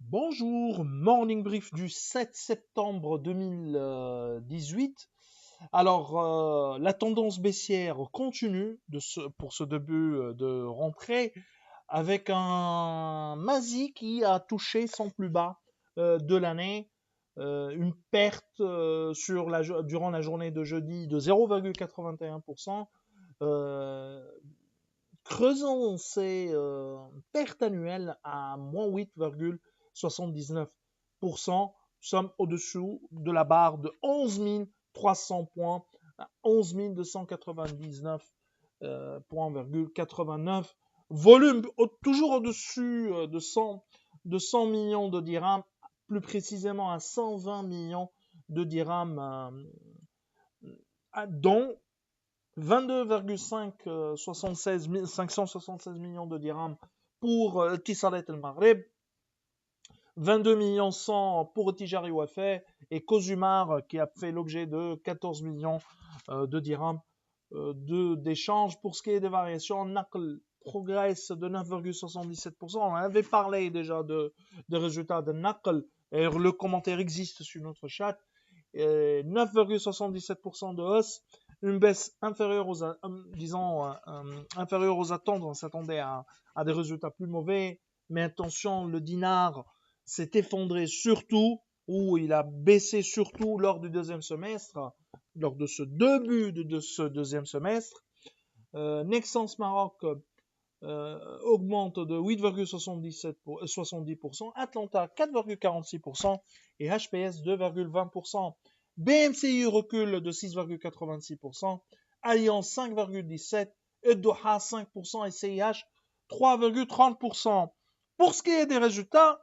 Bonjour, morning brief du 7 septembre 2018. Alors, la tendance baissière continue pour ce début de rentrée avec un Masi qui a touché son plus bas de l'année, une perte durant la journée de jeudi de 0,81%. Creusons ces pertes annuelles à moins 8,79%. Nous sommes au-dessous de la barre de 11 300 points à 11 299 points,89. Volume toujours au-dessus de 100 millions de dirhams, plus précisément à 120 millions de dirhams, dont 22,576 millions de dirhams pour Tisaret El Maghreb, 22 millions 100 pour Tijari Wafé et Cozumar qui a fait l'objet de 14 millions de dirhams d'échanges. Pour ce qui est des variations, Naql progresse de 9,77%. On avait parlé déjà des résultats de Naql et le commentaire existe sur notre chat. 9,77% de hausse, une baisse inférieure inférieure aux attentes. On s'attendait à des résultats plus mauvais, mais attention, le dinar s'est effondré surtout, ou il a baissé surtout lors du deuxième semestre, lors de ce début de ce deuxième semestre. Nexens Maroc augmente de 8,70%, Atlanta 4,46% et HPS 2,20%. BMCI recule de 6,86%, Alliance 5,17%, Doha 5% et CIH 3,30%. Pour ce qui est des résultats,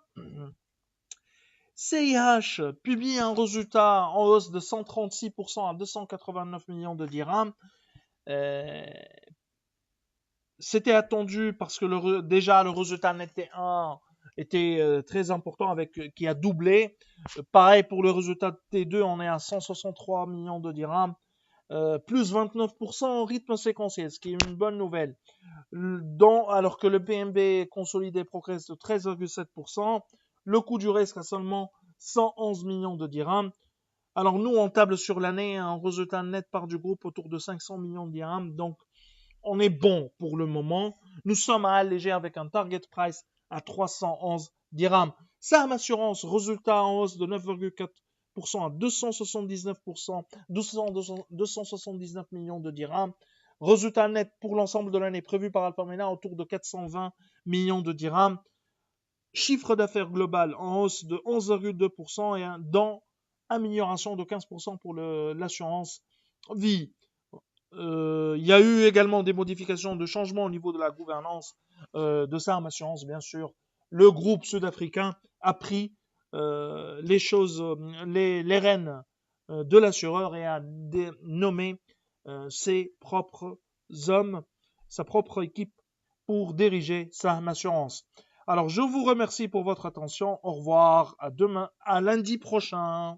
CIH publie un résultat en hausse de 136% à 289 millions de dirhams. C'était attendu parce que déjà le résultat net T1 était très important qui a doublé. Pareil pour le résultat de T2, on est à 163 millions de dirhams, plus 29% en rythme séquentiel, ce qui est une bonne nouvelle. Alors que le PNB consolidé progresse de 13,7%, le coût du risque a seulement 111 millions de dirhams. Alors nous, on table sur l'année un résultat net part du groupe autour de 500 millions de dirhams, donc on est bon pour le moment. Nous sommes à alléger avec un target price à 311 dirhams. Sam Assurance, résultat en hausse de 9,4% à 279 millions de dirhams. Résultat net pour l'ensemble de l'année prévu par Alphamena autour de 420 millions de dirhams. Chiffre d'affaires global en hausse de 11,2% et dans amélioration de 15% pour l'assurance vie. Il y a eu également des modifications de changements au niveau de la gouvernance de Sam Assurance, bien sûr. Le groupe sud-africain a pris les rênes de l'assureur et a nommé ses propres hommes, sa propre équipe pour diriger Sam Assurance. Alors, je vous remercie pour votre attention. Au revoir, à lundi prochain.